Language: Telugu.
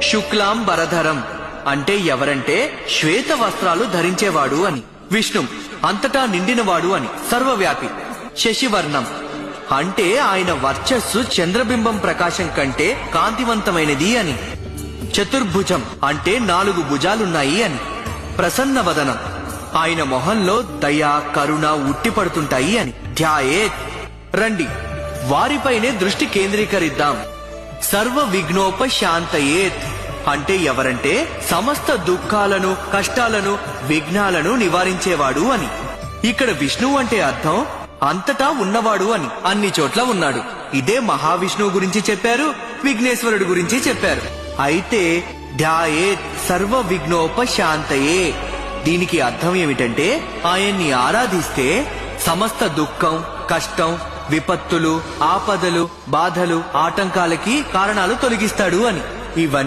శుక్లాం బరధరం అంటే ఎవరంటే శ్వేత వస్త్రాలు ధరించేవాడు అని. విష్ణు అంతటా నిండినవాడు అని. సర్వవ్యాపి. శశివర్ణం అంటే ఆయన వర్చస్సు చంద్రబింబం ప్రకాశం కంటే కాంతివంతమైనది అని. చతుర్భుజం అంటే 4 భుజాలున్నాయి అని. ప్రసన్నవదనం ఆయన మొహంలో దయ కరుణ ఉట్టిపడుతుంటాయి అని. ధ్యాయేత్ రండి వారిపైనే దృష్టి కేంద్రీకరిద్దాం. సర్వ విఘ్నోపశాంతయేత్ అంటే ఎవరంటే సమస్త దుఃఖాలను కష్టాలను విఘ్నాలను నివారించేవాడు అని. ఇక్కడ విష్ణువు అంటే అర్థం అంతటా ఉన్నవాడు అని. అన్ని చోట్ల ఉన్నాడు. ఇదే మహావిష్ణువు గురించి చెప్పారు, విఘ్నేశ్వరుడు గురించి చెప్పారు. అయితే ధ్యాయేత్ సర్వ విఘ్నోపశాంతయే దీనికి అర్థం ఏమిటంటే ఆయన్ని ఆరాధిస్తే సమస్త దుఃఖం కష్టం విపత్తులు ఆపదలు బాధలు ఆటంకాలకి కారణాలు తొలగిస్తాడు అని. ఇవన్నీ